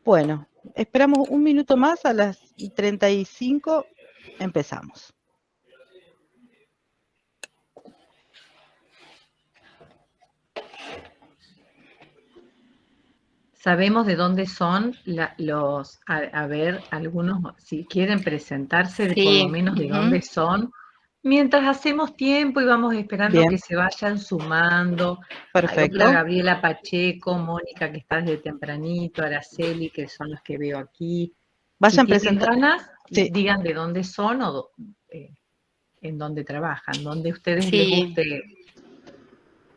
Bueno, esperamos un minuto más, a las 35 empezamos. Sabemos de dónde son a ver, algunos, si quieren presentarse, Sí. por lo menos de dónde son, mientras hacemos tiempo y vamos esperando Bien. que se vayan sumando. Perfecto. Hola, Gabriela Pacheco, Mónica, que está desde tempranito, Araceli, que son los que veo aquí. Vayan Si tienen presentando. ganas, Sí. digan de dónde son o en dónde trabajan, donde a ustedes Sí. les guste.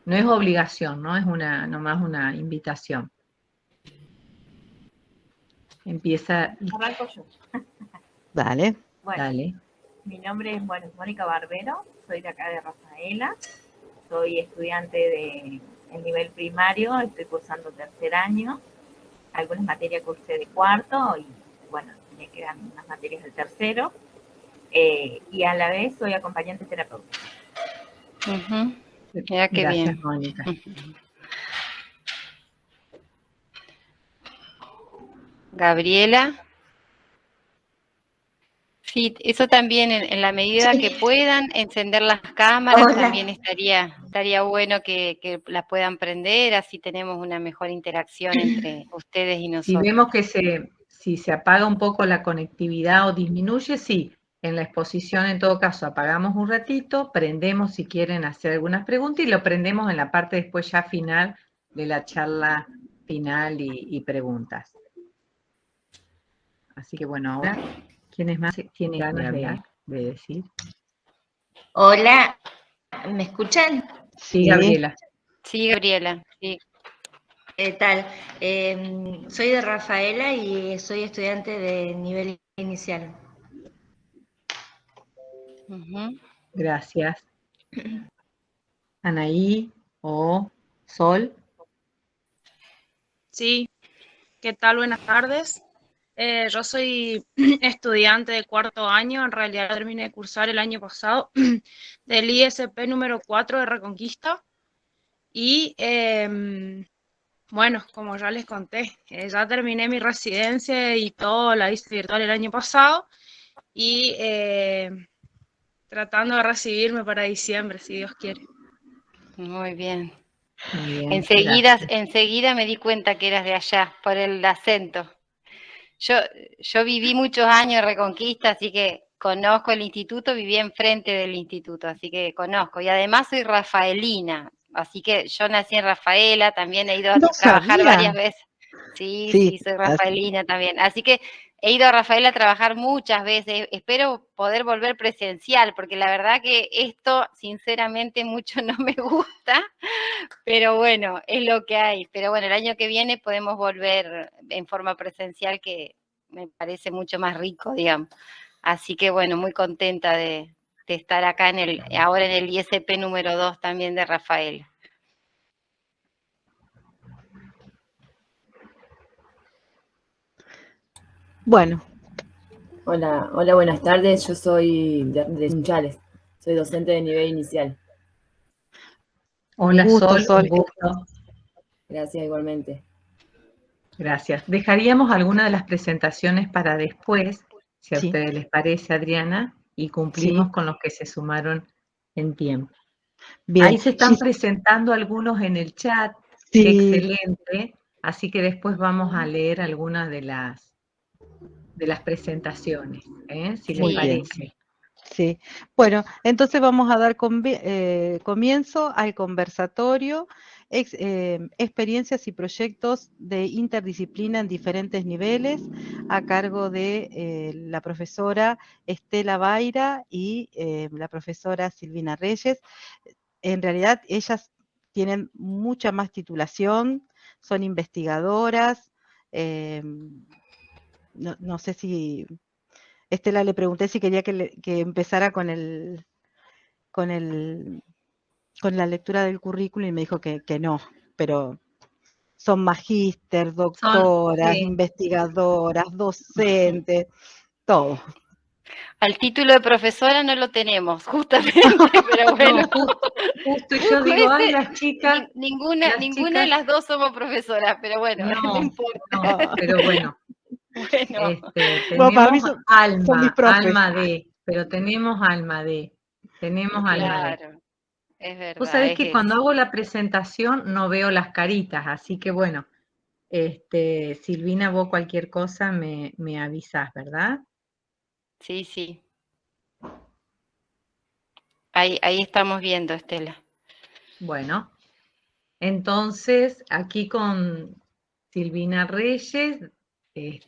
No es obligación, ¿no? Es nomás una invitación. Empieza. Arranco yo. Dale. Bueno, Dale. mi nombre es Mónica Barbero, soy de acá de Rafaela, soy estudiante de nivel primario, estoy cursando tercer año, algunas materias cursé de cuarto y bueno, me quedan unas materias del tercero, y a la vez soy acompañante terapéutica. Mira qué Gracias, bien. Mónica. Gabriela. Sí, eso también en la medida que puedan encender las cámaras. Hola. También estaría bueno que las puedan prender, así tenemos una mejor interacción entre ustedes y nosotros. Si vemos que si se apaga un poco la conectividad o disminuye, sí, en la exposición en todo caso apagamos un ratito, prendemos si quieren hacer algunas preguntas y lo prendemos en la parte después ya final de la charla final y preguntas. Así que bueno, ahora, ¿quiénes más tienen ganas de decir? Hola, ¿me escuchan? Sí, Gabriela. Sí, Gabriela, sí. ¿Qué tal? Soy de Rafaela y soy estudiante de nivel inicial. Gracias. Anaí o Sol. Sí, ¿qué tal? Buenas tardes. Yo soy estudiante de cuarto año, en realidad terminé de cursar el año pasado del ISP número 4 de Reconquista y bueno, como ya les conté, ya terminé mi residencia y todo, la hice virtual el año pasado y tratando de recibirme para diciembre, si Dios quiere. Muy bien. Muy bien, Enseguida me di cuenta que eras de allá, por el acento. Yo viví muchos años en Reconquista, así que conozco el instituto, viví enfrente del instituto, así que conozco. Y además soy rafaelina, así que yo nací en Rafaela, también he ido a trabajar varias veces. Sí, soy rafaelina también. Así que he ido a Rafaela a trabajar muchas veces. Espero poder volver presencial, porque la verdad que esto, sinceramente, mucho no me gusta. Pero bueno, es lo que hay. Pero bueno, el año que viene podemos volver en forma presencial, que me parece mucho más rico, digamos. Así que bueno, muy contenta de estar acá ahora en el ISP número 2 también de Rafael. Bueno. Hola, buenas tardes. Yo soy de Sunchales. Soy docente de nivel inicial. Hola, Sol, un gusto. Gracias, igualmente. Gracias. Dejaríamos algunas de las presentaciones para después, si a ustedes les parece, Adriana, y cumplimos con los que se sumaron en tiempo. Bien. Ahí se están presentando algunos en el chat. Sí. Qué excelente. Así que después vamos a leer algunas de las presentaciones, si les parece. Sí, bueno, entonces vamos a dar comienzo al conversatorio, experiencias y proyectos de interdisciplina en diferentes niveles, a cargo de la profesora Estela Baira y la profesora Silvina Reyes. En realidad ellas tienen mucha más titulación, son investigadoras, no sé si... Estela, le pregunté si quería que empezara con la lectura del currículum y me dijo que no, pero son magíster, doctoras, investigadoras, docentes, todo. Al título de profesora no lo tenemos, justamente, pero bueno. No, justo yo digo, ay, las chicas... Ninguna de las dos somos profesoras, pero bueno, no importa. No, pero bueno. Bueno. Tenemos para mí son mis profes. tenemos alma de. Claro, es verdad. Vos sabés que cuando hago la presentación no veo las caritas, así que bueno, Silvina, vos cualquier cosa me avisás, ¿verdad? Sí, sí. Ahí estamos viendo, Estela. Bueno, entonces aquí con Silvina Reyes,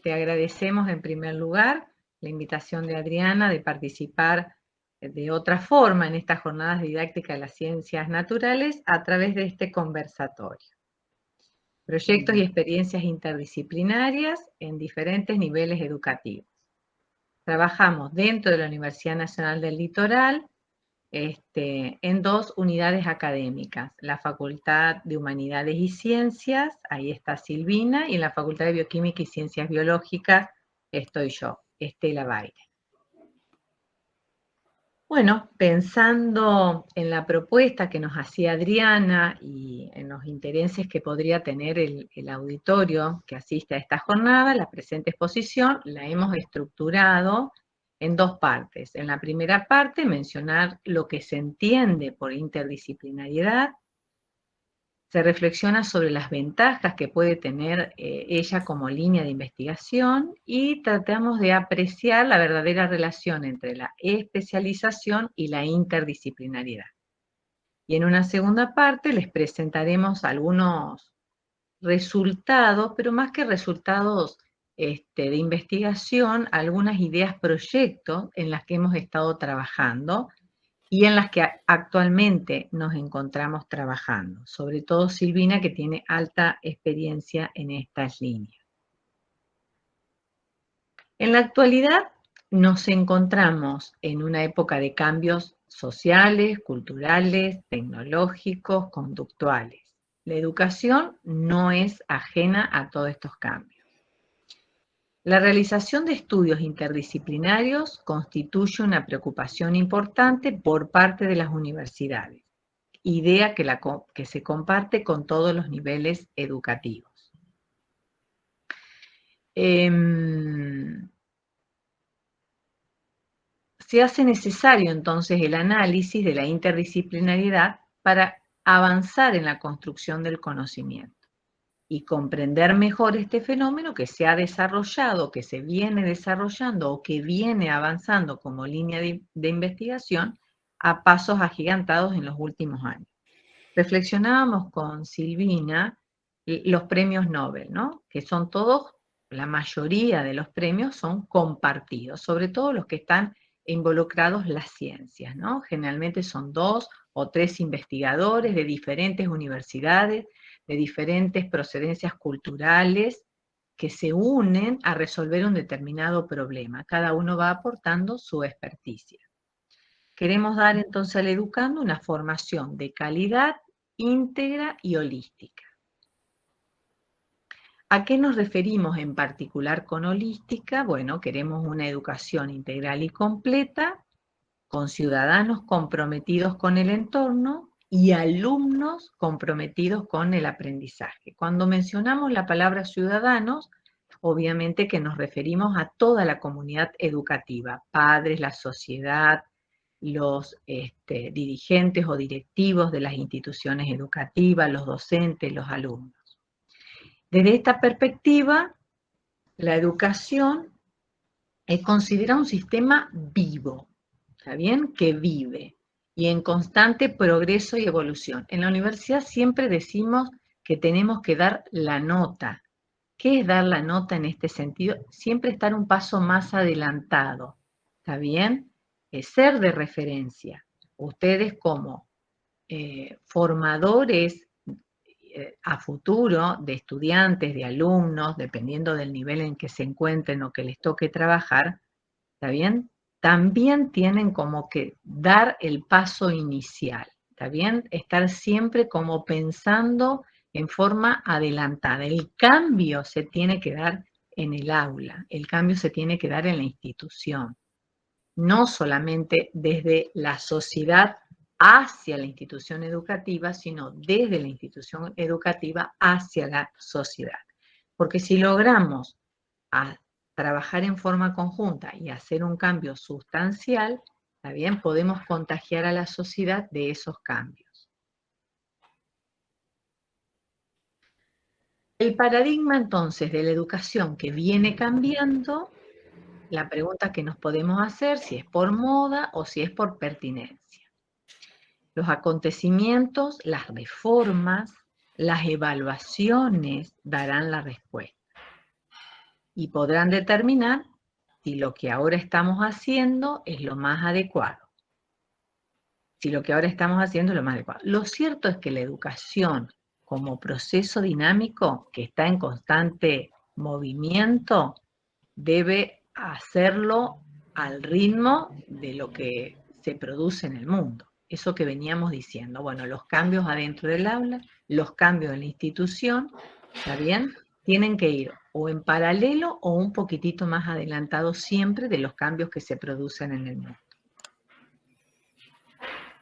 agradecemos en primer lugar la invitación de Adriana de participar de otra forma en estas jornadas didácticas de las ciencias naturales a través de este conversatorio. Proyectos y experiencias interdisciplinarias en diferentes niveles educativos. Trabajamos dentro de la Universidad Nacional del Litoral en 2 unidades académicas, la Facultad de Humanidades y Ciencias, ahí está Silvina, y en la Facultad de Bioquímica y Ciencias Biológicas estoy yo, Estela Baile. Bueno, pensando en la propuesta que nos hacía Adriana y en los intereses que podría tener el auditorio que asiste a esta jornada, la presente exposición la hemos estructurado en 2 partes. En la primera parte, mencionar lo que se entiende por interdisciplinariedad. Se reflexiona sobre las ventajas que puede tener ella como línea de investigación y tratamos de apreciar la verdadera relación entre la especialización y la interdisciplinariedad. Y en una segunda parte les presentaremos algunos resultados, pero más que resultados de investigación, algunas ideas proyectos en las que hemos estado trabajando y en las que actualmente nos encontramos trabajando, sobre todo Silvina, que tiene alta experiencia en estas líneas. En la actualidad nos encontramos en una época de cambios sociales, culturales, tecnológicos, conductuales. La educación no es ajena a todos estos cambios. La realización de estudios interdisciplinarios constituye una preocupación importante por parte de las universidades, idea que se comparte con todos los niveles educativos. Se hace necesario entonces el análisis de la interdisciplinariedad para avanzar en la construcción del conocimiento y comprender mejor este fenómeno que se ha desarrollado, que se viene desarrollando o que viene avanzando como línea de investigación a pasos agigantados en los últimos años. Reflexionábamos con Silvina los premios Nobel, ¿no? Que son todos, la mayoría de los premios son compartidos, sobre todo los que están involucrados las ciencias, ¿no? Generalmente son 2 o 3 investigadores de diferentes universidades, de diferentes procedencias culturales que se unen a resolver un determinado problema. Cada uno va aportando su experticia. Queremos dar entonces al educando una formación de calidad, íntegra y holística. ¿A qué nos referimos en particular con holística? Bueno, queremos una educación integral y completa, con ciudadanos comprometidos con el entorno y alumnos comprometidos con el aprendizaje. Cuando mencionamos la palabra ciudadanos, obviamente que nos referimos a toda la comunidad educativa, padres, la sociedad, los dirigentes o directivos de las instituciones educativas, los docentes, los alumnos. Desde esta perspectiva, la educación es considerada un sistema vivo, ¿está bien? Que vive y en constante progreso y evolución. En la universidad siempre decimos que tenemos que dar la nota. ¿Qué es dar la nota en este sentido? Siempre estar un paso más adelantado, ¿está bien? Es ser de referencia. Ustedes como formadores a futuro de estudiantes, de alumnos, dependiendo del nivel en que se encuentren o que les toque trabajar, ¿está bien? También tienen como que dar el paso inicial, ¿está bien? Estar siempre como pensando en forma adelantada. El cambio se tiene que dar en el aula, el cambio se tiene que dar en la institución. no solamente desde la sociedad hacia la institución educativa, sino desde la institución educativa hacia la sociedad. Porque si logramos trabajar en forma conjunta y hacer un cambio sustancial, ¿está bien? Podemos contagiar a la sociedad de esos cambios. El paradigma entonces de la educación que viene cambiando, la pregunta que nos podemos hacer si es por moda o si es por pertinencia. Los acontecimientos, las reformas, las evaluaciones darán la respuesta y podrán determinar si lo que ahora estamos haciendo es lo más adecuado. Si lo que ahora estamos haciendo es lo más adecuado. Lo cierto es que la educación como proceso dinámico que está en constante movimiento debe hacerlo al ritmo de lo que se produce en el mundo. Eso que veníamos diciendo, bueno, los cambios adentro del aula, los cambios en la institución, ¿está bien? Tienen que ir o en paralelo o un poquitito más adelantados siempre de los cambios que se producen en el mundo.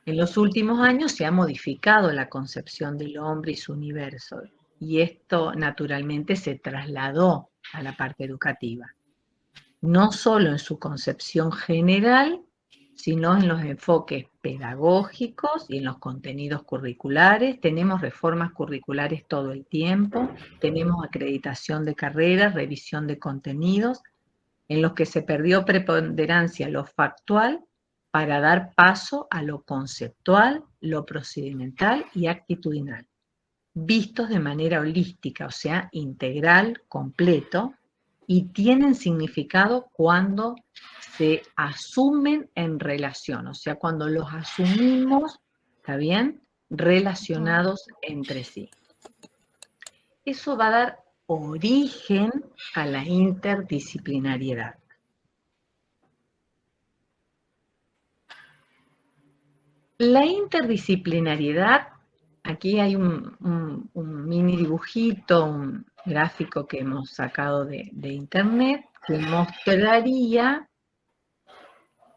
En los últimos años se ha modificado la concepción del hombre y su universo, y esto naturalmente se trasladó a la parte educativa. No solo en su concepción general, sino en los enfoques pedagógicos y en los contenidos curriculares. Tenemos reformas curriculares todo el tiempo, tenemos acreditación de carreras, revisión de contenidos, en los que se perdió preponderancia lo factual para dar paso a lo conceptual, lo procedimental y actitudinal, vistos de manera holística, o sea, integral, completo, y tienen significado cuando se asumen en relación, o sea, cuando los asumimos, ¿está bien?, relacionados entre sí. Eso va a dar origen a la interdisciplinariedad. La interdisciplinariedad, aquí hay un mini dibujito, un gráfico que hemos sacado de internet, que mostraría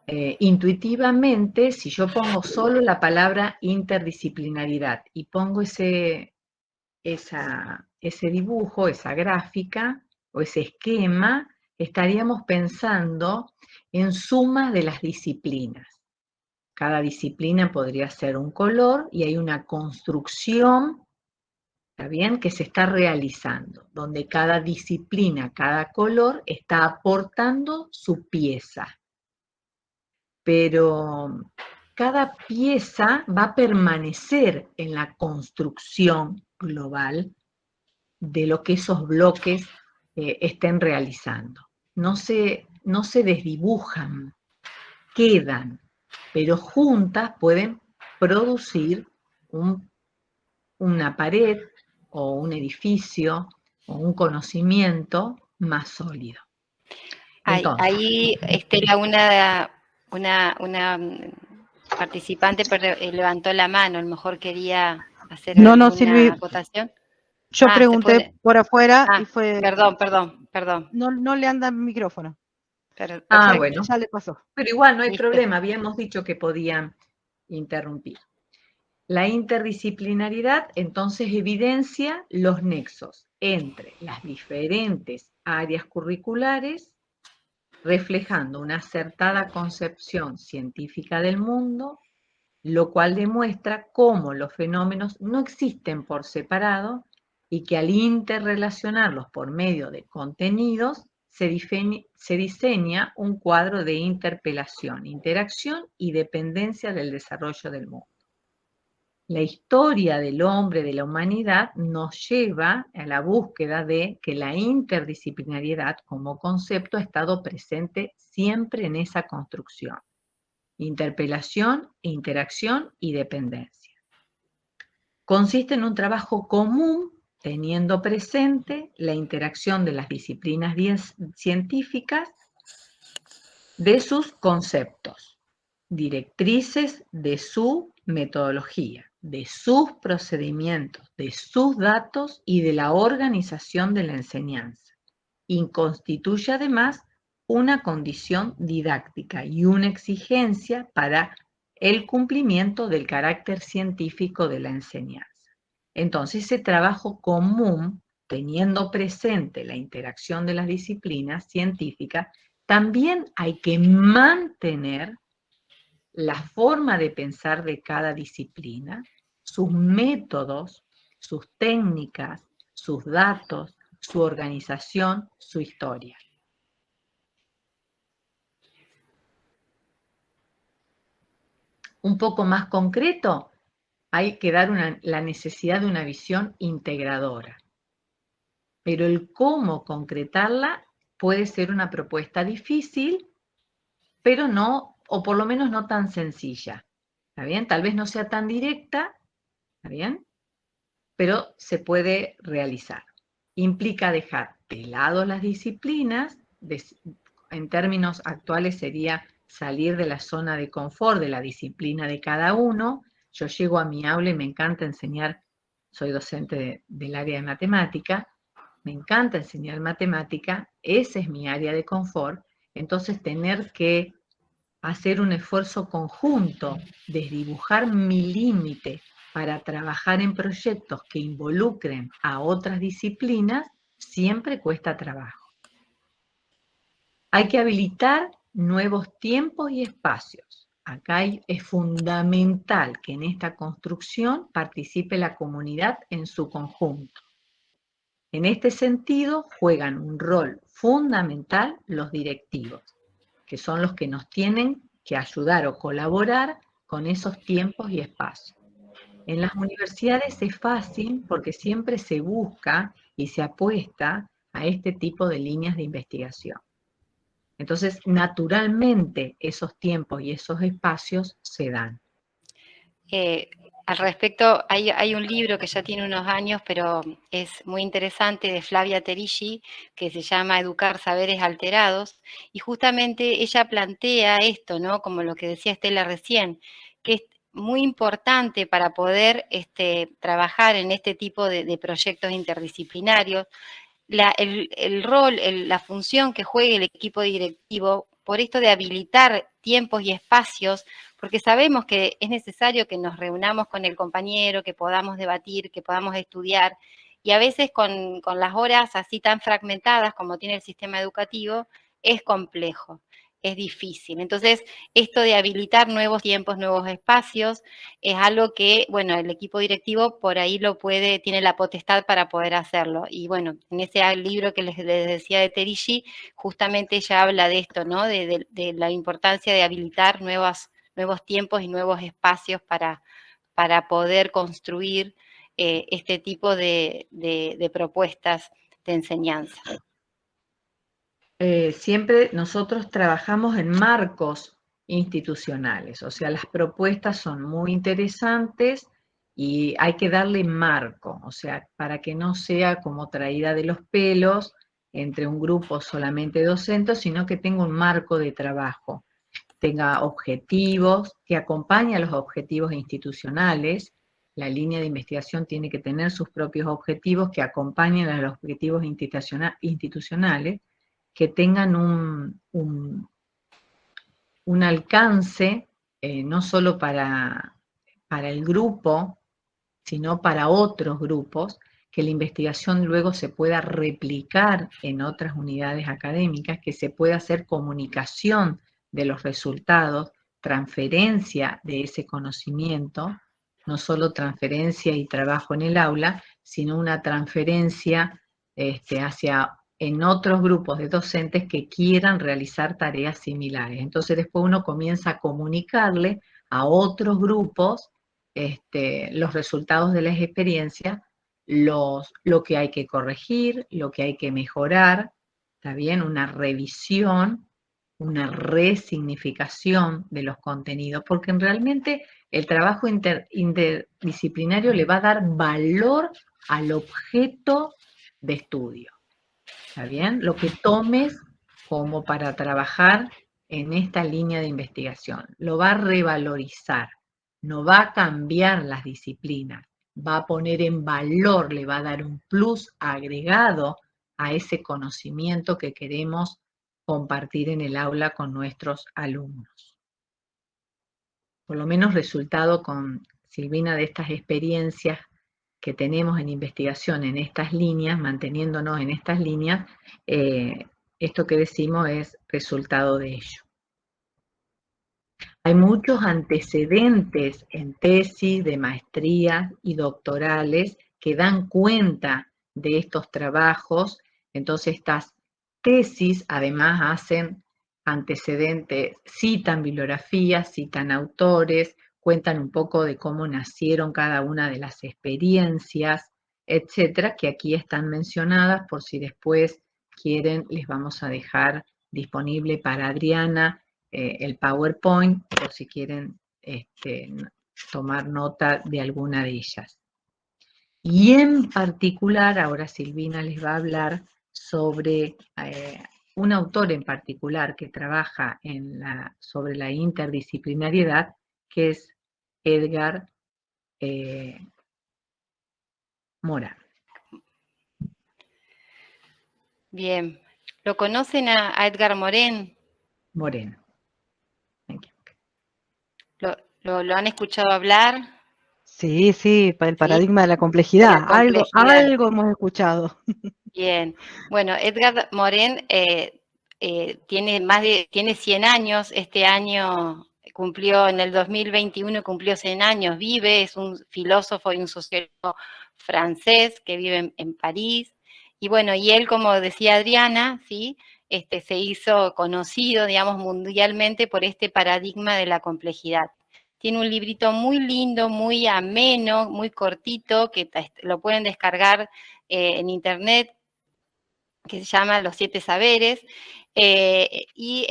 intuitivamente, si yo pongo solo la palabra interdisciplinariedad y pongo ese dibujo, esa gráfica o ese esquema, estaríamos pensando en suma de las disciplinas. Cada disciplina podría ser un color y hay una construcción, ¿está bien?, que se está realizando, donde cada disciplina, cada color está aportando su pieza. Pero cada pieza va a permanecer en la construcción global de lo que esos bloques estén realizando. No se desdibujan, quedan, pero juntas pueden producir una pared o un edificio o un conocimiento más sólido. Entonces, ahí, Estela, una participante levantó la mano, a lo mejor quería hacer alguna acotación. Yo pregunté por afuera y fue... Perdón. No le anda el micrófono. Pero, bueno. Ya le pasó. Pero igual no hay problema, habíamos dicho que podían interrumpir. La interdisciplinariedad entonces evidencia los nexos entre las diferentes áreas curriculares, reflejando una acertada concepción científica del mundo, lo cual demuestra cómo los fenómenos no existen por separado y que al interrelacionarlos por medio de contenidos se diseña un cuadro de interpelación, interacción y dependencia del desarrollo del mundo. La historia del hombre, de la humanidad, nos lleva a la búsqueda de que la interdisciplinariedad como concepto ha estado presente siempre en esa construcción. Interpelación, interacción y dependencia. Consiste en un trabajo común teniendo presente la interacción de las disciplinas científicas de sus conceptos, directrices de su metodología, de sus procedimientos, de sus datos y de la organización de la enseñanza. Y constituye además una condición didáctica y una exigencia para el cumplimiento del carácter científico de la enseñanza. Entonces, ese trabajo común, teniendo presente la interacción de las disciplinas científicas, también hay que mantener la forma de pensar de cada disciplina, sus métodos, sus técnicas, sus datos, su organización, su historia. Un poco más concreto, hay que dar la necesidad de una visión integradora. Pero el cómo concretarla puede ser una propuesta difícil, pero no, o por lo menos no tan sencilla. ¿Está bien? Tal vez no sea tan directa, ¿está bien? Pero se puede realizar. Implica dejar de lado las disciplinas, en términos actuales sería salir de la zona de confort de la disciplina de cada uno. Yo llego a mi aula y me encanta enseñar, soy docente del área de matemática, me encanta enseñar matemática, ese es mi área de confort, entonces tener que hacer un esfuerzo conjunto, desdibujar mi límite para trabajar en proyectos que involucren a otras disciplinas, siempre cuesta trabajo. Hay que habilitar nuevos tiempos y espacios. Acá es fundamental que en esta construcción participe la comunidad en su conjunto. En este sentido, juegan un rol fundamental los directivos, que son los que nos tienen que ayudar o colaborar con esos tiempos y espacios. En las universidades es fácil porque siempre se busca y se apuesta a este tipo de líneas de investigación. Entonces, naturalmente, esos tiempos y esos espacios se dan. Al respecto, hay un libro que ya tiene unos años, pero es muy interesante, de Flavia Terilli, que se llama Educar Saberes Alterados, y justamente ella plantea esto, ¿no? Como lo que decía Estela recién, que es muy importante para poder trabajar en este tipo de proyectos interdisciplinarios, el rol, la función que juegue el equipo directivo, por esto de habilitar tiempos y espacios, porque sabemos que es necesario que nos reunamos con el compañero, que podamos debatir, que podamos estudiar, y a veces con las horas así tan fragmentadas como tiene el sistema educativo, es complejo, es difícil. Entonces, esto de habilitar nuevos tiempos, nuevos espacios, es algo que, bueno, el equipo directivo por ahí tiene la potestad para poder hacerlo. Y bueno, en ese libro que les decía de Terilli, justamente ella habla de esto, ¿no? De la importancia de habilitar nuevos tiempos y nuevos espacios para poder construir este tipo de propuestas de enseñanza. Siempre nosotros trabajamos en marcos institucionales, o sea, las propuestas son muy interesantes y hay que darle marco, o sea, para que no sea como traída de los pelos entre un grupo solamente docentes, sino que tenga un marco de trabajo, tenga objetivos, que acompañe a los objetivos institucionales. La línea de investigación tiene que tener sus propios objetivos que acompañen a los objetivos institucionales, que tengan un alcance no solo para el grupo, sino para otros grupos, que la investigación luego se pueda replicar en otras unidades académicas, que se pueda hacer comunicación de los resultados, transferencia de ese conocimiento, no solo transferencia y trabajo en el aula, sino una transferencia en otros grupos de docentes que quieran realizar tareas similares. Entonces después uno comienza a comunicarle a otros grupos los resultados de las experiencias, lo que hay que corregir, lo que hay que mejorar, ¿está bien? Una revisión, una resignificación de los contenidos, porque realmente el trabajo interdisciplinario le va a dar valor al objeto de estudio. ¿Está bien? Lo que tomes como para trabajar en esta línea de investigación. Lo va a revalorizar, no va a cambiar las disciplinas, va a poner en valor, le va a dar un plus agregado a ese conocimiento que queremos compartir en el aula con nuestros alumnos. Por lo menos resultado con Silvina de estas experiencias que tenemos en investigación en estas líneas, manteniéndonos en estas líneas, esto que decimos es resultado de ello. Hay muchos antecedentes en tesis, de maestría y doctorales que dan cuenta de estos trabajos. Entonces estas tesis además hacen antecedentes, citan bibliografías, citan autores, cuentan un poco de cómo nacieron cada una de las experiencias, etcétera, que aquí están mencionadas. Por si después quieren, les vamos a dejar disponible para Adriana el PowerPoint, por si quieren tomar nota de alguna de ellas. Y en particular, ahora Silvina les va a hablar sobre un autor en particular que trabaja sobre la interdisciplinariedad, que es Edgar Morin. Bien. ¿Lo conocen a Edgar Morin? Morin. ¿Lo han escuchado hablar? Sí, sí, el paradigma de la complejidad. Algo hemos escuchado. Bien. Bueno, Edgar Morin tiene 100 años. Este año cumplió, en el 2021 cumplió 100 años. Es un filósofo y un sociólogo francés que vive en París. Y bueno, y él, como decía Adriana, ¿sí? Se hizo conocido, digamos, mundialmente por este paradigma de la complejidad. Tiene un librito muy lindo, muy ameno, muy cortito, que lo pueden descargar en internet, que se llama Los 7 Saberes. Y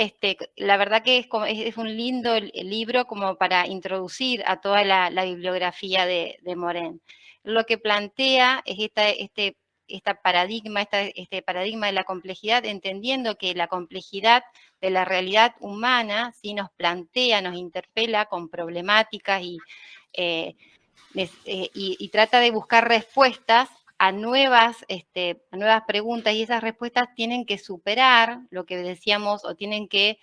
la verdad que es un lindo libro como para introducir a toda la bibliografía de Morin. Lo que plantea es este paradigma de la complejidad, entendiendo que la complejidad de la realidad humana sí nos plantea, nos interpela con problemáticas y trata de buscar respuestas a nuevas preguntas, y esas respuestas tienen que superar lo que decíamos, o tienen que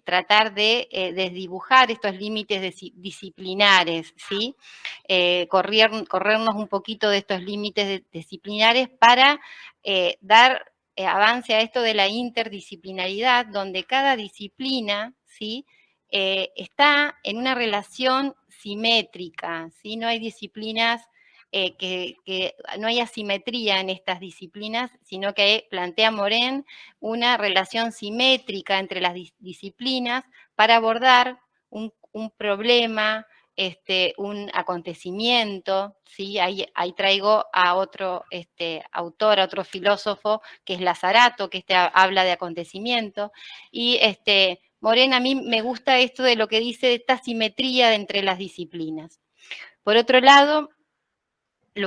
tratar de desdibujar estos límites disciplinares, ¿sí? Corrernos un poquito de estos límites disciplinares para dar avance a esto de la interdisciplinaridad, donde cada disciplina, ¿sí? Está en una relación simétrica, ¿sí? No hay disciplinas que no hay asimetría en estas disciplinas, sino que plantea Morin una relación simétrica entre las disciplinas para abordar un problema, un acontecimiento, ¿sí? Ahí traigo a otro autor, a otro filósofo, que es Lazarato, que habla de acontecimiento, y Morin, a mí me gusta esto de lo que dice, de esta simetría entre las disciplinas. Por otro lado,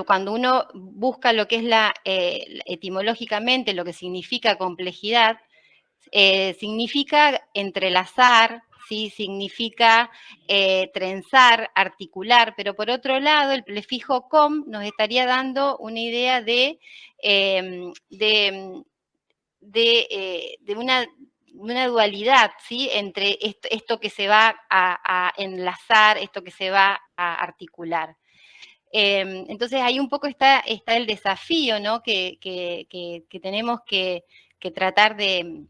cuando uno busca lo que es etimológicamente, lo que significa complejidad, significa entrelazar, ¿sí? Significa trenzar, articular, pero por otro lado, el prefijo com nos estaría dando una idea de una dualidad, ¿sí? Entre esto que se va a enlazar, esto que se va a articular. Entonces ahí un poco está el desafío, ¿no? que tenemos que tratar de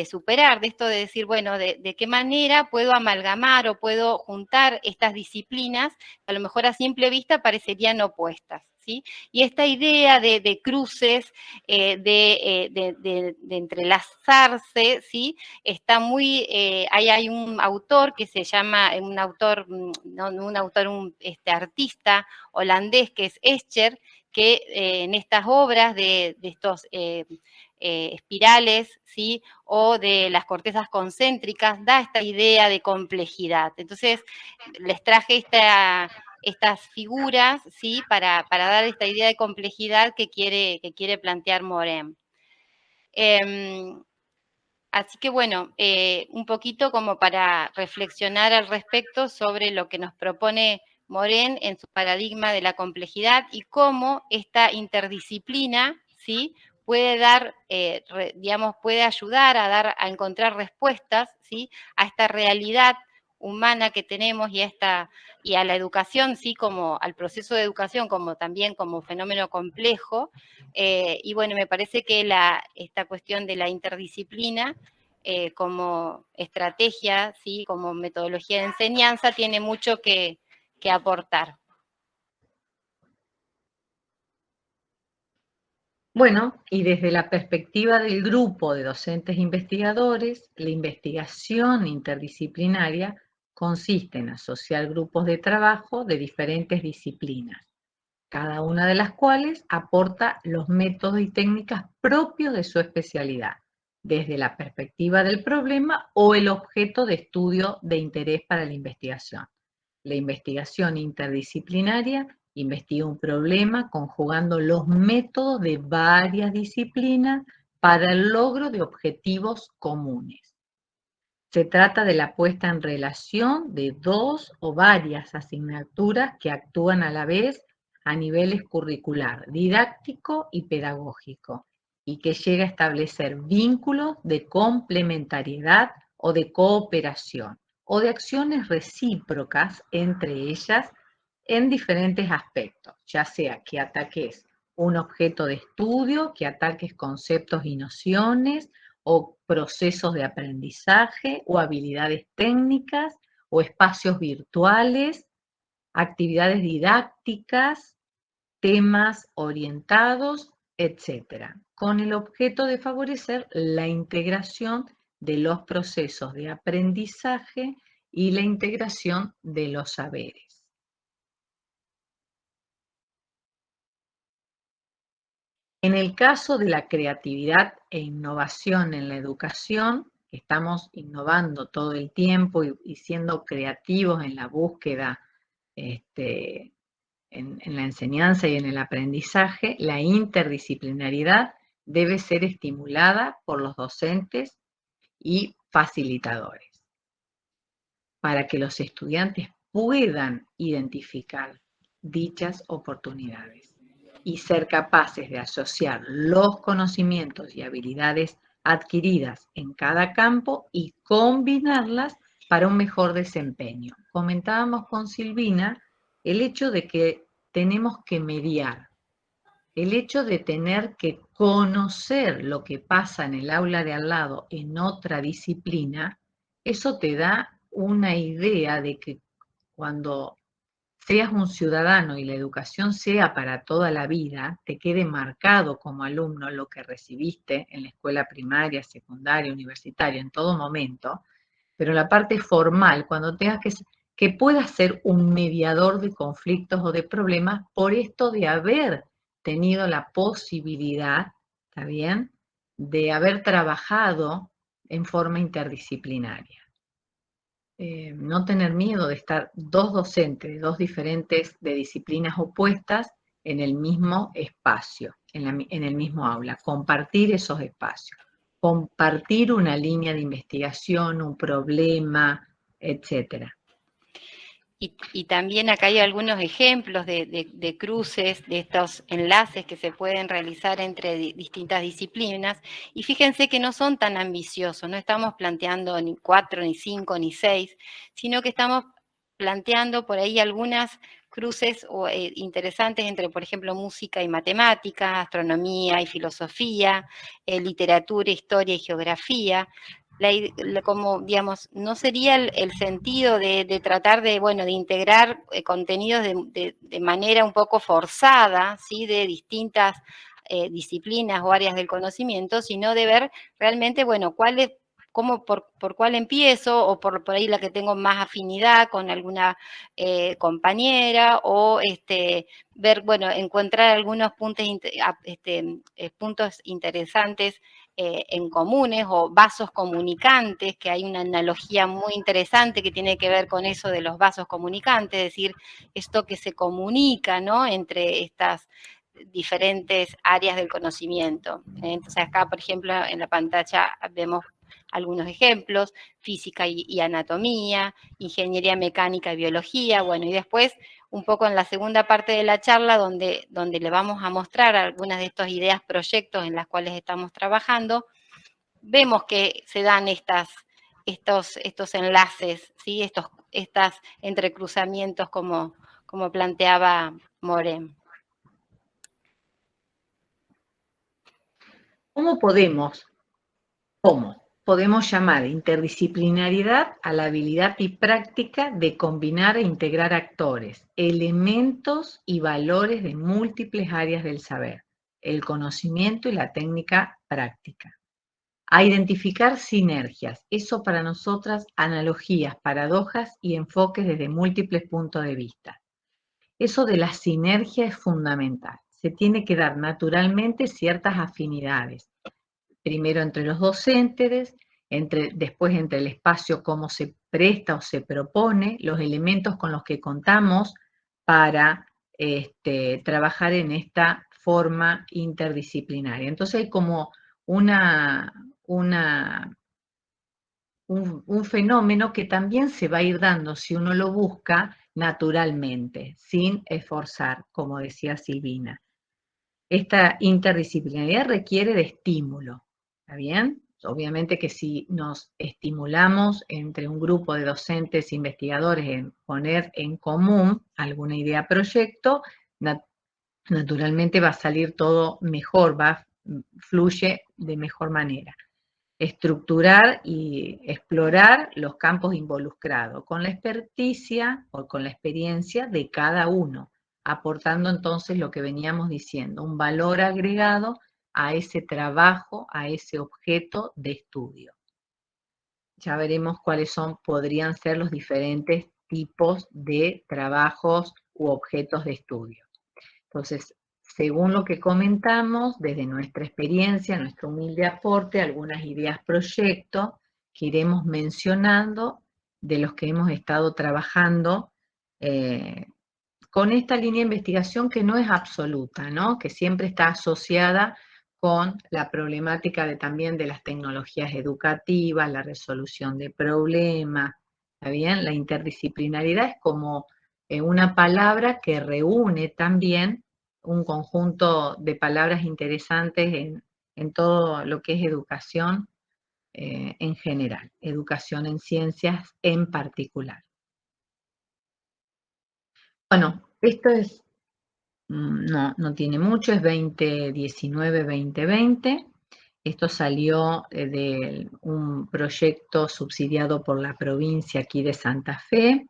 superar, de esto de decir, bueno, de qué manera puedo amalgamar o puedo juntar estas disciplinas que a lo mejor a simple vista parecerían opuestas, ¿sí? Y esta idea de cruces, de entrelazarse, ¿sí? Está muy, hay un autor que se llama, un artista holandés que es Escher, que en estas obras de estos espirales, ¿sí? O de las cortezas concéntricas, da esta idea de complejidad. Entonces, les traje estas figuras, ¿sí? Para dar esta idea de complejidad que quiere plantear Morin. Así que bueno, un poquito como para reflexionar al respecto sobre lo que nos propone Morin en su paradigma de la complejidad y cómo esta interdisciplina, ¿sí? puede dar, digamos, puede ayudar a encontrar respuestas, ¿sí?, a esta realidad humana que tenemos y a la educación, sí, como al proceso de educación, como también como fenómeno complejo. Y bueno, me parece que esta cuestión de la interdisciplina como estrategia, ¿sí?, como metodología de enseñanza, tiene mucho que aportar. Bueno, y desde la perspectiva del grupo de docentes investigadores, la investigación interdisciplinaria consiste en asociar grupos de trabajo de diferentes disciplinas, cada una de las cuales aporta los métodos y técnicas propios de su especialidad, desde la perspectiva del problema o el objeto de estudio de interés para la investigación. La investigación interdisciplinaria investiga un problema conjugando los métodos de varias disciplinas para el logro de objetivos comunes. Se trata de la puesta en relación de dos o varias asignaturas que actúan a la vez a niveles curricular, didáctico y pedagógico, y que llega a establecer vínculos de complementariedad o de cooperación, o de acciones recíprocas entre ellas en diferentes aspectos, ya sea que ataques un objeto de estudio, que ataques conceptos y nociones, o procesos de aprendizaje, o habilidades técnicas, o espacios virtuales, actividades didácticas, temas orientados, etc., con el objeto de favorecer la integración de los procesos de aprendizaje y la integración de los saberes. En el caso de la creatividad e innovación en la educación, que estamos innovando todo el tiempo y siendo creativos en la búsqueda, en la enseñanza y en el aprendizaje, la interdisciplinariedad debe ser estimulada por los docentes y facilitadores, para que los estudiantes puedan identificar dichas oportunidades y ser capaces de asociar los conocimientos y habilidades adquiridas en cada campo y combinarlas para un mejor desempeño. Comentábamos con Silvina el hecho de que tenemos que mediar, el hecho de tener que conocer lo que pasa en el aula de al lado en otra disciplina, eso te da una idea de que cuando seas un ciudadano y la educación sea para toda la vida, te quede marcado como alumno lo que recibiste en la escuela primaria, secundaria, universitaria, en todo momento, pero la parte formal, cuando tengas que puedas ser un mediador de conflictos o de problemas por esto de haber tenido la posibilidad, ¿está bien?, de haber trabajado en forma interdisciplinaria. No tener miedo de estar dos docentes de dos diferentes, de disciplinas opuestas en el mismo espacio, en el mismo aula, compartir esos espacios, compartir una línea de investigación, un problema, etcétera. Y también acá hay algunos ejemplos de cruces, de estos enlaces que se pueden realizar entre distintas disciplinas, y fíjense que no son tan ambiciosos, no estamos planteando ni 4, ni 5, ni 6, sino que estamos planteando por ahí algunas cruces interesantes entre, por ejemplo, música y matemática, astronomía y filosofía, literatura, historia y geografía. Como, digamos, no sería el sentido de tratar de, bueno, de integrar contenidos de manera un poco forzada, ¿sí?, de distintas disciplinas o áreas del conocimiento, sino de ver realmente, bueno, por cuál empiezo, o por ahí la que tengo más afinidad con alguna compañera, o ver, bueno, encontrar algunos puntos interesantes en comunes, o vasos comunicantes, que hay una analogía muy interesante que tiene que ver con eso de los vasos comunicantes, es decir, esto que se comunica, ¿no?, entre estas diferentes áreas del conocimiento. Entonces acá, por ejemplo, en la pantalla vemos algunos ejemplos: física y anatomía, ingeniería mecánica y biología, bueno, y después un poco en la segunda parte de la charla, donde le vamos a mostrar algunas de estas ideas, proyectos en las cuales estamos trabajando, vemos que se dan estos enlaces, ¿sí? Estos entrecruzamientos como planteaba Morén. ¿Cómo podemos llamar interdisciplinariedad a la habilidad y práctica de combinar e integrar actores, elementos y valores de múltiples áreas del saber, el conocimiento y la técnica práctica? A identificar sinergias, eso para nosotras, analogías, paradojas y enfoques desde múltiples puntos de vista. Eso de la sinergia es fundamental. Se tiene que dar naturalmente ciertas afinidades. Primero entre los docentes, después entre el espacio, cómo se presta o se propone, los elementos con los que contamos para trabajar en esta forma interdisciplinaria. Entonces hay como un fenómeno que también se va a ir dando, si uno lo busca, naturalmente, sin esforzar, como decía Silvina. Esta interdisciplinaridad requiere de estímulo, ¿está bien? Obviamente que si nos estimulamos entre un grupo de docentes, investigadores, en poner en común alguna idea, proyecto, naturalmente va a salir todo mejor, fluye de mejor manera. Estructurar y explorar los campos involucrados con la experticia o con la experiencia de cada uno, aportando entonces lo que veníamos diciendo, un valor agregado a ese trabajo, a ese objeto de estudio. Ya veremos cuáles podrían ser los diferentes tipos de trabajos u objetos de estudio. Entonces, según lo que comentamos, desde nuestra experiencia, nuestro humilde aporte, algunas ideas, proyectos que iremos mencionando de los que hemos estado trabajando con esta línea de investigación que no es absoluta, ¿no? Que siempre está asociada con la problemática también de las tecnologías educativas, la resolución de problemas, ¿está bien? La interdisciplinaridad es como una palabra que reúne también un conjunto de palabras interesantes en todo lo que es educación en general, educación en ciencias en particular. Bueno, esto es, no tiene mucho, es 2019-2020. Esto salió de un proyecto subsidiado por la provincia aquí de Santa Fe.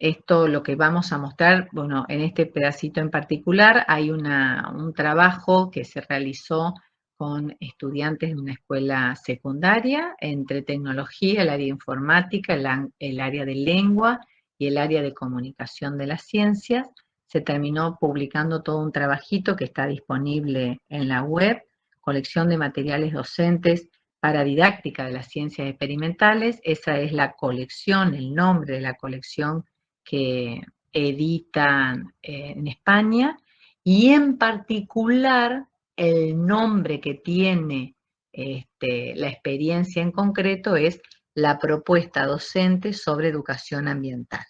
Esto lo que vamos a mostrar, bueno, en este pedacito en particular hay un trabajo que se realizó con estudiantes de una escuela secundaria entre tecnología, el área de informática, el área de lengua y el área de comunicación de las ciencias. Se terminó publicando todo un trabajito que está disponible en la web, colección de materiales docentes para didáctica de las ciencias experimentales. Esa es la colección, el nombre de la colección que editan en España, y en particular el nombre que tiene la experiencia en concreto es la propuesta docente sobre educación ambiental.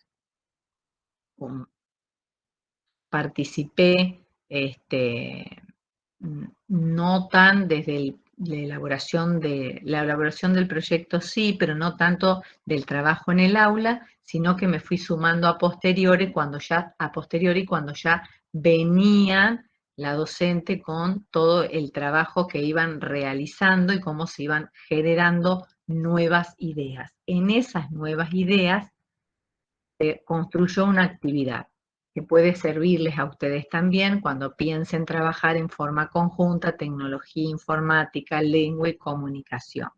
Participé no tan desde la elaboración del proyecto, sí, pero no tanto del trabajo en el aula, sino que me fui sumando a posteriori cuando ya venía la docente con todo el trabajo que iban realizando y cómo se iban generando nuevas ideas. En esas nuevas ideas se construyó una actividad que puede servirles a ustedes también cuando piensen trabajar en forma conjunta, tecnología informática, lengua y comunicación.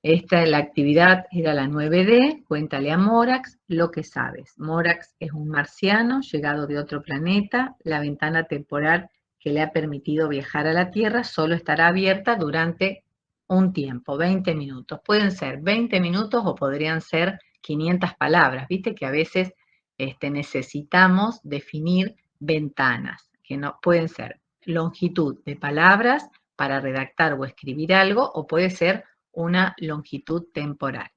La actividad era la 9D, cuéntale a Morax lo que sabes. Morax es un marciano llegado de otro planeta. La ventana temporal que le ha permitido viajar a la Tierra solo estará abierta durante un tiempo, 20 minutos. Pueden ser 20 minutos o podrían ser 500 palabras. Viste que a veces necesitamos definir ventanas, que no pueden ser longitud de palabras para redactar o escribir algo, o puede ser una longitud temporal.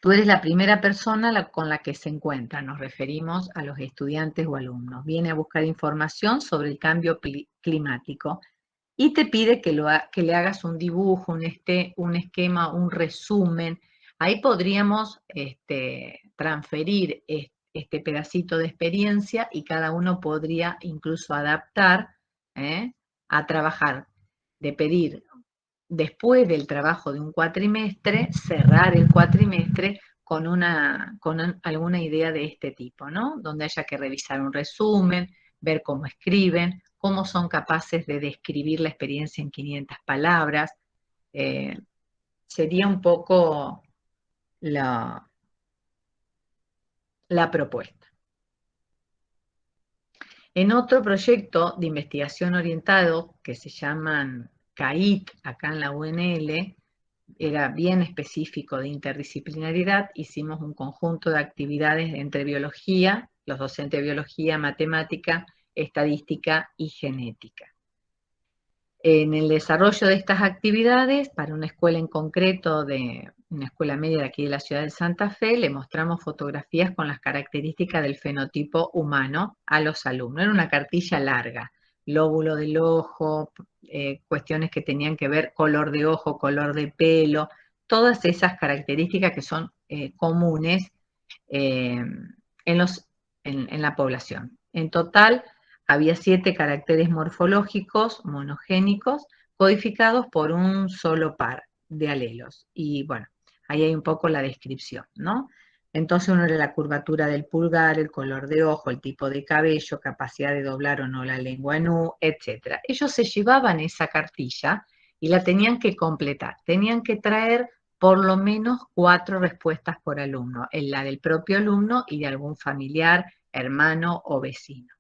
Tú eres la primera persona con la que se encuentra, nos referimos a los estudiantes o alumnos. Viene a buscar información sobre el cambio climático y te pide que le hagas un dibujo, un esquema, un resumen. Ahí podríamos transferir este pedacito de experiencia y cada uno podría incluso adaptar a trabajar, de pedir después del trabajo de un cuatrimestre, cerrar el cuatrimestre con alguna idea de este tipo, ¿no? Donde haya que revisar un resumen, ver cómo escriben, cómo son capaces de describir la experiencia en 500 palabras. Sería un poco la propuesta. En otro proyecto de investigación orientado, que se llaman CAIT, acá en la UNL, era bien específico de interdisciplinariedad, hicimos un conjunto de actividades entre biología, los docentes de biología, matemática, estadística y genética. En el desarrollo de estas actividades, para una escuela en concreto, de una escuela media de aquí de la ciudad de Santa Fe, le mostramos fotografías con las características del fenotipo humano a los alumnos. Era una cartilla larga, lóbulo del ojo, cuestiones que tenían que ver color de ojo, color de pelo, todas esas características que son comunes en la población. En total, había 7 caracteres morfológicos monogénicos codificados por un solo par de alelos. Y bueno, ahí hay un poco la descripción, ¿no? Entonces uno era la curvatura del pulgar, el color de ojo, el tipo de cabello, capacidad de doblar o no la lengua en U, etc. Ellos se llevaban esa cartilla y la tenían que completar. Tenían que traer por lo menos 4 respuestas por alumno, la del propio alumno y de algún familiar, hermano o vecino.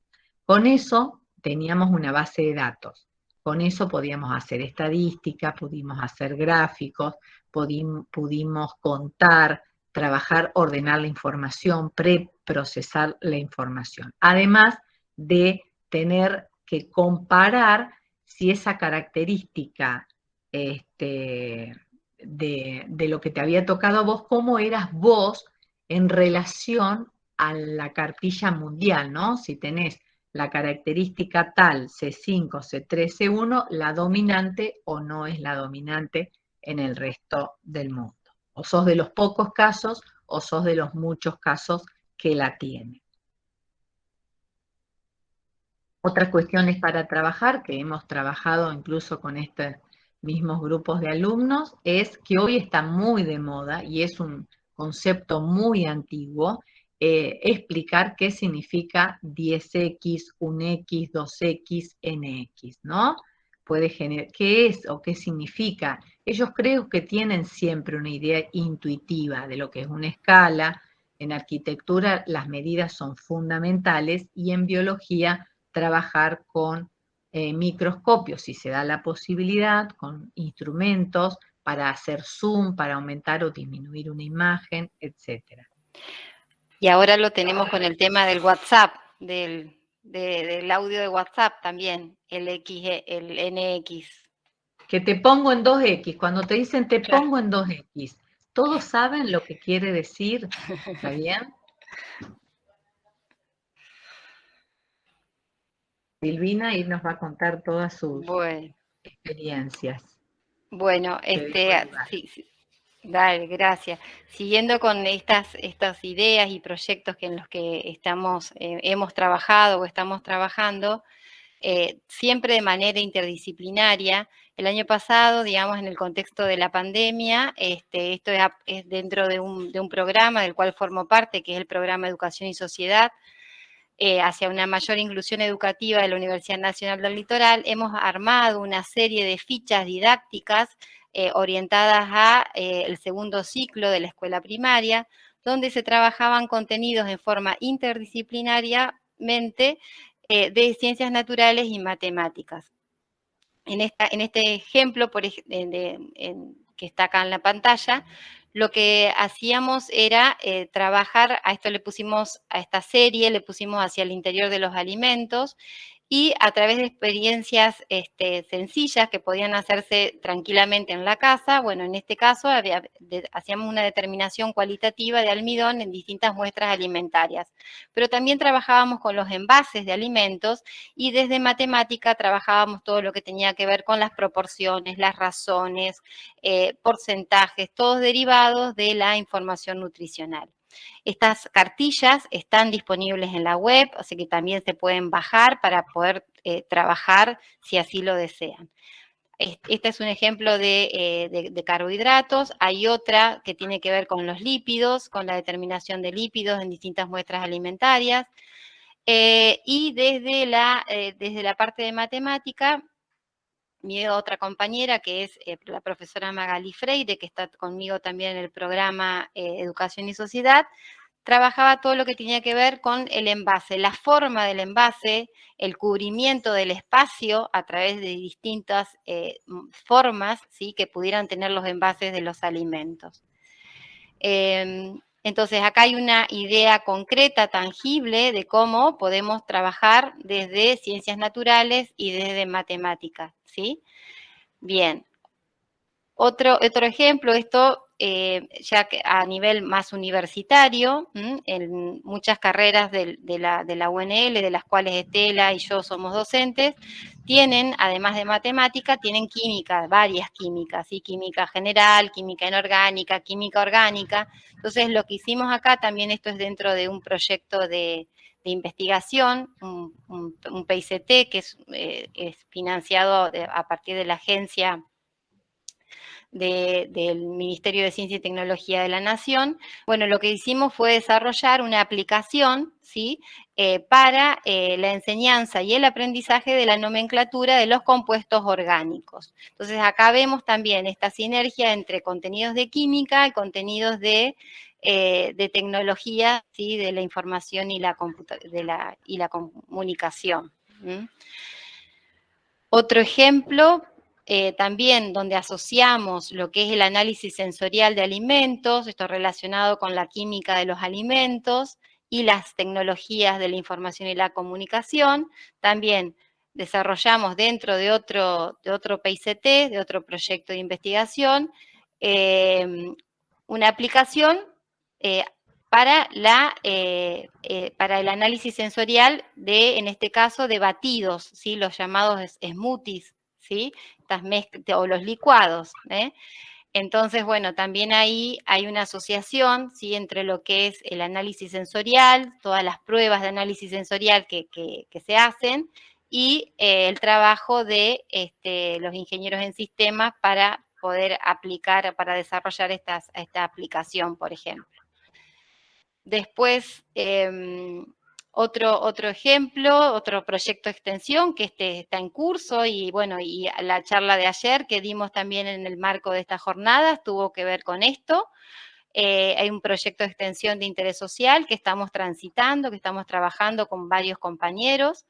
Con eso teníamos una base de datos. Con eso podíamos hacer estadística, pudimos hacer gráficos, pudimos contar, trabajar, ordenar la información, preprocesar la información. Además de tener que comparar si esa característica de lo que te había tocado a vos, cómo eras vos en relación a la cartilla mundial, ¿no? Si tenés la característica tal, C5, C3, C1, la dominante o no es la dominante en el resto del mundo. O sos de los pocos casos o sos de los muchos casos que la tienen. Otras cuestiones para trabajar, que hemos trabajado incluso con estos mismos grupos de alumnos, es que hoy está muy de moda y es un concepto muy antiguo, explicar qué significa 10x, 1x, 2x, nx, ¿no? ¿Qué es o qué significa? Ellos creo que tienen siempre una idea intuitiva de lo que es una escala. En arquitectura las medidas son fundamentales y en biología trabajar con microscopios, si se da la posibilidad, con instrumentos para hacer zoom, para aumentar o disminuir una imagen, etcétera. Y ahora lo tenemos con el tema del WhatsApp, del audio de WhatsApp también, el NX. Que te pongo en 2X, cuando te dicen te pongo en 2X, ¿todos saben lo que quiere decir? ¿Está bien? Silvina ahí nos va a contar todas sus experiencias. Bueno, sí, dale, gracias. Siguiendo con estas ideas y proyectos en los que hemos trabajado o estamos trabajando, siempre de manera interdisciplinaria. El año pasado, digamos, en el contexto de la pandemia, esto es dentro de un programa del cual formo parte, que es el programa Educación y Sociedad, hacia una mayor inclusión educativa de la Universidad Nacional del Litoral. Hemos armado una serie de fichas didácticas orientadas a el segundo ciclo de la escuela primaria, donde se trabajaban contenidos en forma interdisciplinariamente de ciencias naturales y matemáticas. En este ejemplo que está acá en la pantalla, lo que hacíamos era trabajar, a esta serie le pusimos hacia el interior de los alimentos, y a través de experiencias sencillas que podían hacerse tranquilamente en la casa, bueno, en este caso hacíamos una determinación cualitativa de almidón en distintas muestras alimentarias, pero también trabajábamos con los envases de alimentos y desde matemática trabajábamos todo lo que tenía que ver con las proporciones, las razones, porcentajes, todos derivados de la información nutricional. Estas cartillas están disponibles en la web, así que también se pueden bajar para poder trabajar si así lo desean. Este es un ejemplo de carbohidratos. Hay otra que tiene que ver con los lípidos, con la determinación de lípidos en distintas muestras alimentarias. Y desde la parte de matemática, mi otra compañera, que es la profesora Magali Freire, que está conmigo también en el programa Educación y Sociedad, trabajaba todo lo que tenía que ver con el envase, la forma del envase, el cubrimiento del espacio a través de distintas formas, ¿sí?, que pudieran tener los envases de los alimentos. Entonces, acá hay una idea concreta, tangible, de cómo podemos trabajar desde ciencias naturales y desde matemáticas, ¿sí? Bien. Otro ejemplo, esto ya que a nivel más universitario, en muchas carreras de la UNL, de las cuales Estela y yo somos docentes, tienen, además de matemática, tienen química, varias químicas, ¿sí? Química general, química inorgánica, química orgánica. Entonces, lo que hicimos acá, también esto es dentro de un proyecto de investigación, un PICT, que es financiado a partir de la agencia del Ministerio de Ciencia y Tecnología de la Nación. Bueno, lo que hicimos fue desarrollar una aplicación, ¿sí?, para la enseñanza y el aprendizaje de la nomenclatura de los compuestos orgánicos. Entonces, acá vemos también esta sinergia entre contenidos de química y contenidos de tecnología, ¿sí?, de la información y la comunicación. Otro ejemplo, también donde asociamos lo que es el análisis sensorial de alimentos, esto relacionado con la química de los alimentos y las tecnologías de la información y la comunicación. También desarrollamos dentro de otro PICT, de otro proyecto de investigación, una aplicación para el análisis sensorial en este caso, de batidos, ¿sí?, los llamados smoothies, ¿sí?, estas mezclas o los licuados. Entonces, bueno, también ahí hay una asociación, ¿sí?, entre lo que es el análisis sensorial, todas las pruebas de análisis sensorial que se hacen, y el trabajo de los ingenieros en sistemas para poder aplicar, para desarrollar esta aplicación, por ejemplo. Después, otro ejemplo, otro proyecto de extensión que está en curso, y bueno, y la charla de ayer que dimos también en el marco de esta jornada tuvo que ver con esto. Hay un proyecto de extensión de interés social que estamos transitando, que estamos trabajando con varios compañeros.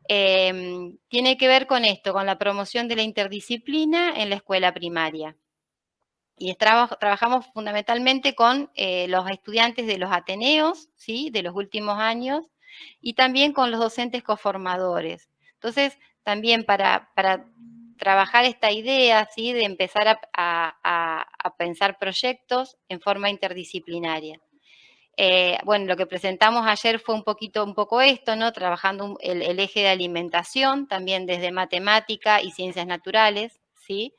Tiene que ver con esto, con la promoción de la interdisciplina en la escuela primaria. Y trabajamos fundamentalmente con los estudiantes de los ateneos, ¿sí?, de los últimos años, y también con los docentes coformadores. Entonces, también para trabajar esta idea, ¿sí?, de empezar a pensar proyectos en forma interdisciplinaria. Bueno, lo que presentamos ayer fue un poco esto, ¿no?, trabajando el eje de alimentación, también desde matemática y ciencias naturales, ¿sí?,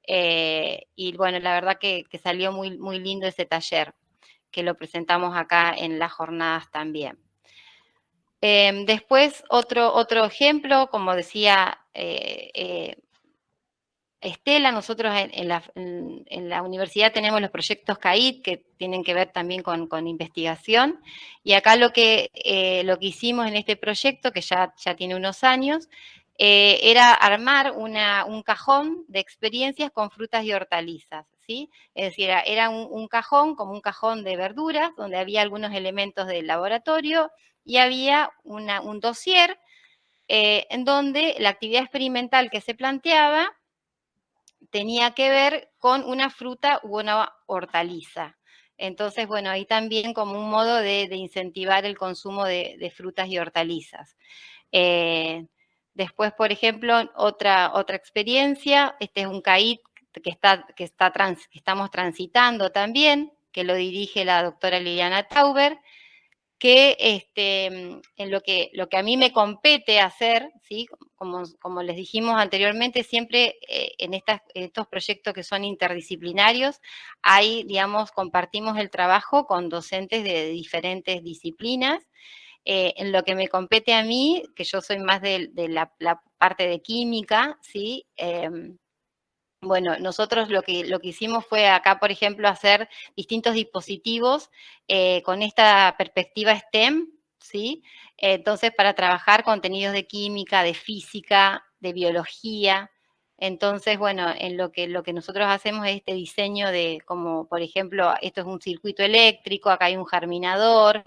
y bueno, la verdad que salió muy, muy lindo ese taller, que lo presentamos acá en las jornadas también. Después, otro ejemplo, como decía Estela, nosotros en la universidad tenemos los proyectos CAID, que tienen que ver también con investigación, y acá lo que hicimos en este proyecto, que ya tiene unos años, era armar un cajón de experiencias con frutas y hortalizas, ¿sí? Es decir, era un cajón, como un cajón de verduras, donde había algunos elementos del laboratorio, y había un dossier en donde la actividad experimental que se planteaba tenía que ver con una fruta u una hortaliza. Entonces, bueno, ahí también como un modo de incentivar el consumo de frutas y hortalizas. Después, por ejemplo, otra experiencia, este es un CAIT que estamos transitando también, que lo dirige la doctora Liliana Tauber, que en lo que a mí me compete hacer, ¿sí? Como les dijimos anteriormente, siempre en estos proyectos que son interdisciplinarios, digamos, compartimos el trabajo con docentes de diferentes disciplinas. En lo que me compete a mí, que yo soy más de la parte de química, ¿sí? Bueno, nosotros lo que hicimos fue acá, por ejemplo, hacer distintos dispositivos con esta perspectiva STEM, ¿sí? Entonces, para trabajar contenidos de química, de física, de biología. Entonces, bueno, en lo que nosotros hacemos es este diseño de, como por ejemplo, esto es un circuito eléctrico, acá hay un germinador,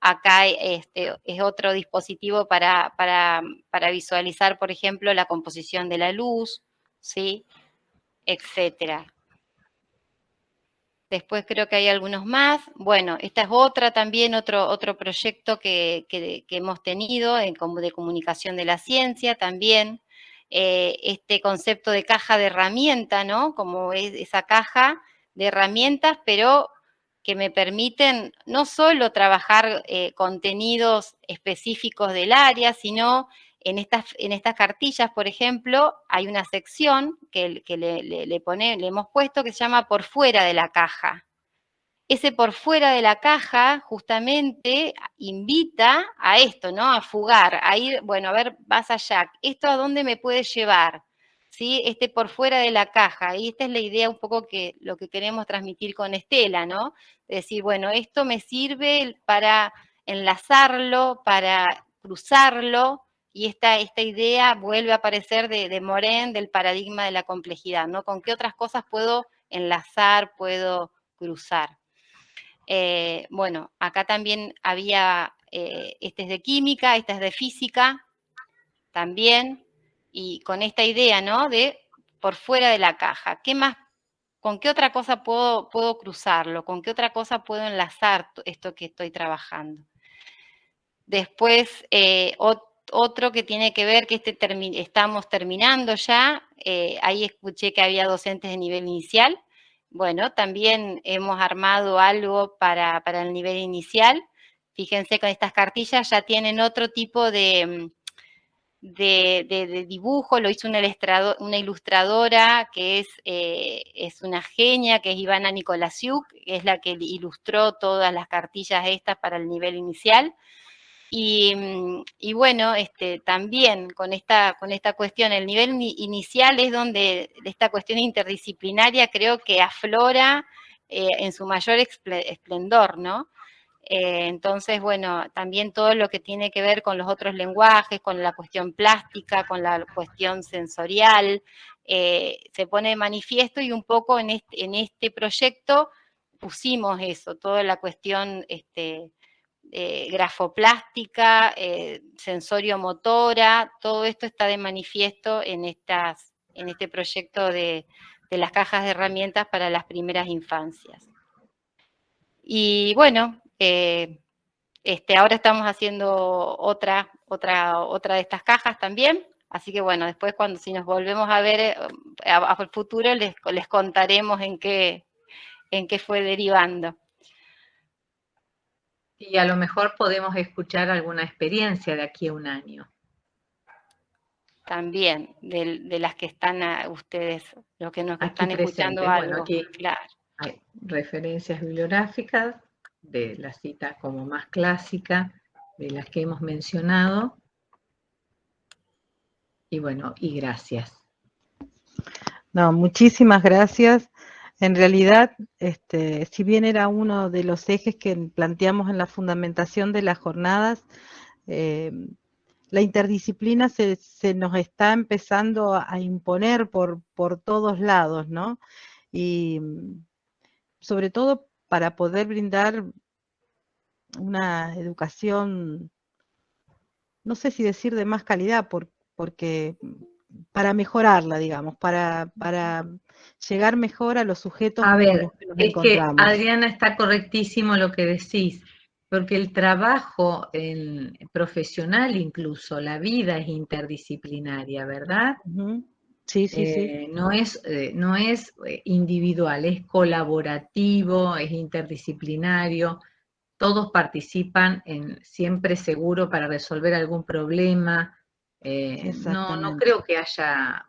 acá es otro dispositivo para visualizar, por ejemplo, la composición de la luz, ¿sí? Etcétera. Después creo que hay algunos más. Bueno, esta es otra también, otro proyecto que hemos tenido de comunicación de la ciencia también. Este concepto de caja de herramienta, ¿no? Como es esa caja de herramientas, pero que me permiten no solo trabajar contenidos específicos del área, sino en estas cartillas, por ejemplo, hay una sección que le hemos puesto que se llama por fuera de la caja. Ese por fuera de la caja justamente invita a esto, ¿no? A fugar, a ir, bueno, a ver, vas allá, ¿esto a dónde me puede llevar? ¿Sí? Por fuera de la caja, y esta es la idea un poco que lo que queremos transmitir con Estela, ¿no? Es decir, bueno, esto me sirve para enlazarlo, para cruzarlo, y esta idea vuelve a aparecer de Morin, del paradigma de la complejidad, ¿no? ¿Con qué otras cosas puedo enlazar, puedo cruzar? Bueno, acá también había, este es de química, esta es de física, también, y con esta idea, ¿no? De por fuera de la caja. ¿Qué más? ¿Con qué otra cosa puedo cruzarlo? ¿Con qué otra cosa puedo enlazar esto que estoy trabajando? Después, otro que tiene que ver, que estamos terminando ya, ahí escuché que había docentes de nivel inicial. Bueno, también hemos armado algo para el nivel inicial. Fíjense, con estas cartillas ya tienen otro tipo de dibujo, lo hizo una ilustradora que es una genia, que es Ivana Nikolasiuk, que es la que ilustró todas las cartillas estas para el nivel inicial. Y bueno, también con esta cuestión, el nivel inicial es donde esta cuestión interdisciplinaria creo que aflora en su mayor esplendor, ¿no? Entonces, bueno, también todo lo que tiene que ver con los otros lenguajes, con la cuestión plástica, con la cuestión sensorial, se pone de manifiesto, y un poco en este proyecto pusimos eso, toda la cuestión grafoplástica, sensorio-motora, todo esto está de manifiesto en este proyecto de las cajas de herramientas para las primeras infancias. Y bueno, ahora estamos haciendo otra de estas cajas también, así que bueno, después si nos volvemos a ver al futuro les contaremos en qué fue derivando. Y a lo mejor podemos escuchar alguna experiencia de aquí a un año. También, de las que están ustedes, los que nos están escuchando presente. algo. Bueno, aquí claro. Hay referencias bibliográficas de la cita como más clásica, de las que hemos mencionado. Y bueno, y gracias. No, muchísimas gracias. En realidad, si bien era uno de los ejes que planteamos en la fundamentación de las jornadas, la interdisciplina se nos está empezando a imponer por todos lados, ¿no? Y sobre todo para poder brindar una educación, no sé si decir de más calidad, porque para mejorarla, digamos, para llegar mejor a los sujetos a ver, con los que nos es encontramos. Que Adriana, está correctísimo lo que decís. Porque el trabajo profesional, incluso la vida es interdisciplinaria, ¿verdad? Sí, sí, sí. No es individual, es colaborativo, es interdisciplinario. Todos participan siempre seguro para resolver algún problema. No creo que haya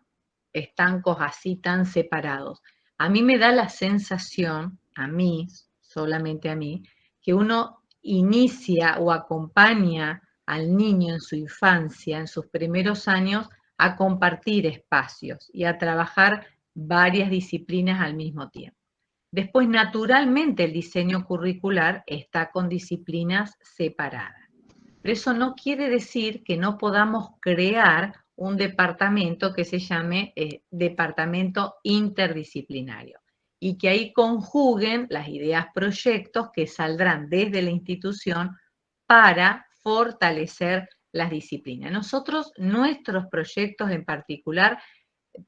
estancos así tan separados. A mí me da la sensación, solamente a mí, que uno inicia o acompaña al niño en su infancia, en sus primeros años, a compartir espacios y a trabajar varias disciplinas al mismo tiempo. Después, naturalmente, el diseño curricular está con disciplinas separadas. Pero eso no quiere decir que no podamos crear un departamento que se llame departamento interdisciplinario y que ahí conjuguen las ideas proyectos que saldrán desde la institución para fortalecer las disciplinas. Nuestros proyectos en particular,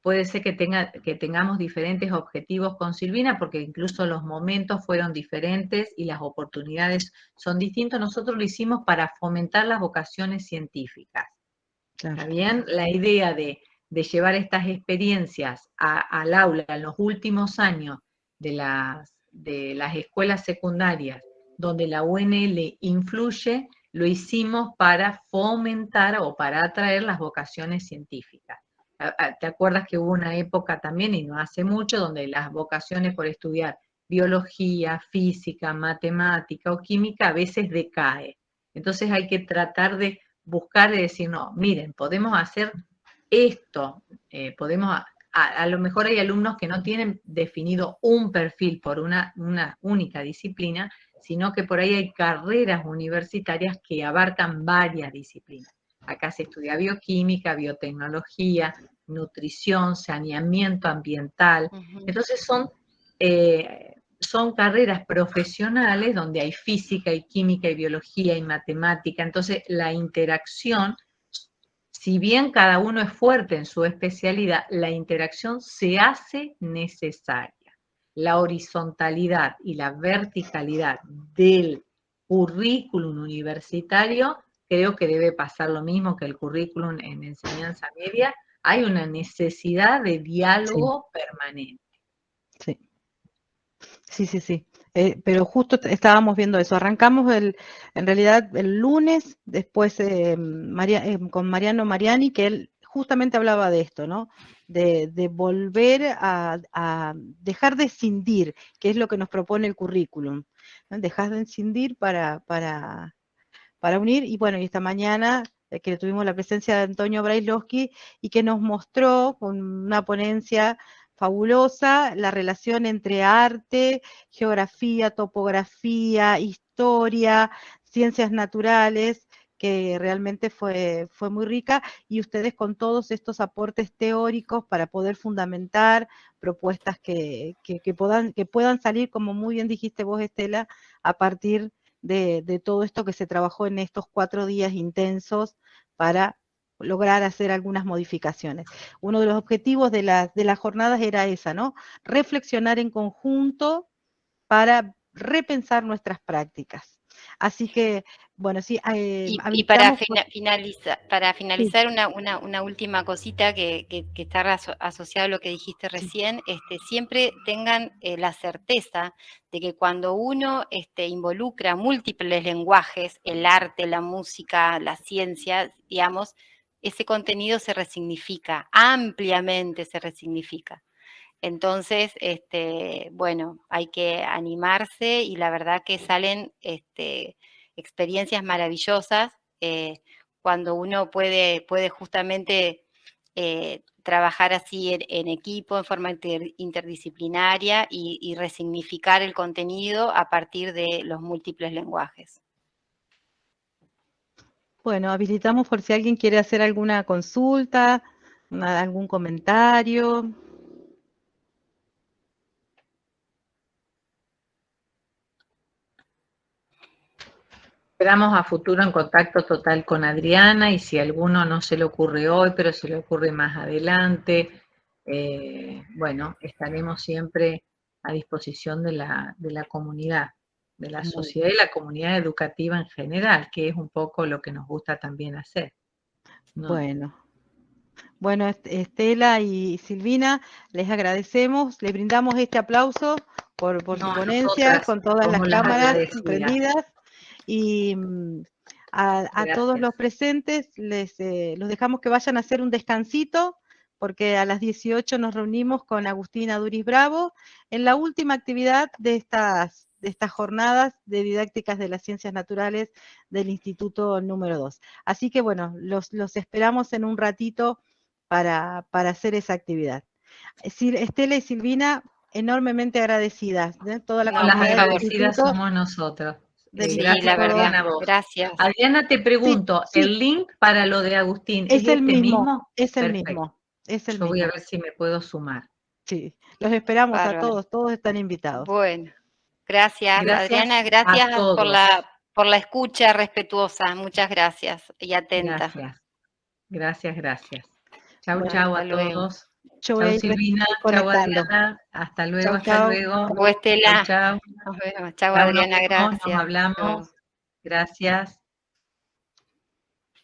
puede ser que tengamos diferentes objetivos con Silvina, porque incluso los momentos fueron diferentes y las oportunidades son distintas. Nosotros lo hicimos para fomentar las vocaciones científicas. Claro. ¿Está bien? La idea de llevar estas experiencias al aula en los últimos años de las escuelas secundarias, donde la UNL influye, lo hicimos para fomentar o para atraer las vocaciones científicas. ¿Te acuerdas que hubo una época también, y no hace mucho, donde las vocaciones por estudiar biología, física, matemática o química a veces decae? Entonces hay que tratar de buscar y decir, no, miren, podemos hacer esto, a lo mejor hay alumnos que no tienen definido un perfil por una única disciplina, sino que por ahí hay carreras universitarias que abarcan varias disciplinas. Acá se estudia bioquímica, biotecnología, nutrición, saneamiento ambiental. Entonces son carreras profesionales donde hay física y química y biología y matemática. Entonces la interacción, si bien cada uno es fuerte en su especialidad, la interacción se hace necesaria. La horizontalidad y la verticalidad del currículum universitario, creo que debe pasar lo mismo que el currículum en enseñanza media. Hay una necesidad de diálogo permanente. Sí. Sí, sí, sí. Pero justo estábamos viendo eso. Arrancamos en realidad el lunes, después con Mariano Mariani, que él justamente hablaba de esto, ¿no? De volver a dejar de escindir, que es lo que nos propone el currículum, ¿no? Dejar de escindir para unir. Y bueno, y esta mañana que tuvimos la presencia de Antonio Brailovsky y que nos mostró con una ponencia fabulosa la relación entre arte, geografía, topografía, historia, ciencias naturales, que realmente fue muy rica, y ustedes con todos estos aportes teóricos para poder fundamentar propuestas que puedan salir, como muy bien dijiste vos, Estela, a partir de todo esto que se trabajó en estos 4 días intensos para lograr hacer algunas modificaciones. Uno de los objetivos de las jornadas era esa, ¿no? Reflexionar en conjunto para repensar nuestras prácticas. Así que, bueno, sí. Y para finalizar, sí, una última cosita que está asociada a lo que dijiste recién, sí. Siempre tengan la certeza de que cuando uno involucra múltiples lenguajes, el arte, la música, la ciencia, digamos, ese contenido se resignifica, ampliamente se resignifica. Entonces, bueno, hay que animarse, y la verdad que salen experiencias maravillosas cuando uno puede justamente trabajar así en equipo, en forma interdisciplinaria, y resignificar el contenido a partir de los múltiples lenguajes. Bueno, habilitamos por si alguien quiere hacer alguna consulta, algún comentario. Quedamos a futuro en contacto total con Adriana, y si a alguno no se le ocurre hoy, pero se le ocurre más adelante, bueno, estaremos siempre a disposición de la comunidad. de la sociedad y la comunidad educativa en general, que es un poco lo que nos gusta también hacer, ¿no? Bueno, Estela y Silvina, les agradecemos, les brindamos este aplauso por su ponencia, con todas las cámaras prendidas, y a todos los presentes los dejamos que vayan a hacer un descansito, porque a las 18 nos reunimos con Agustina Duris Bravo en la última actividad de estas jornadas de didácticas de las ciencias naturales del Instituto número 2. Así que bueno, los esperamos en un ratito para hacer esa actividad. Estela y Silvina, enormemente agradecidas, toda la comunidad las del agradecidas instituto, somos nosotros. Sí, la verdad, Adriana, vos. gracias. Adriana, te pregunto, sí. ¿el link para lo de Agustín es el mismo? Es el Perfecto. mismo. Es el Yo mismo. voy a ver si me puedo sumar. Sí, los esperamos Bárbaro. a todos están invitados. Bueno, gracias Adriana, gracias por la escucha respetuosa, muchas gracias y atenta. Gracias. Chau, Bueno, chau hasta a luego. todos. Yo Chau Silvina, chau Adriana, hasta luego, hasta luego. Chau Estela. Chau. Nos vemos. Chau Adriana, gracias. Nos hablamos. Gracias.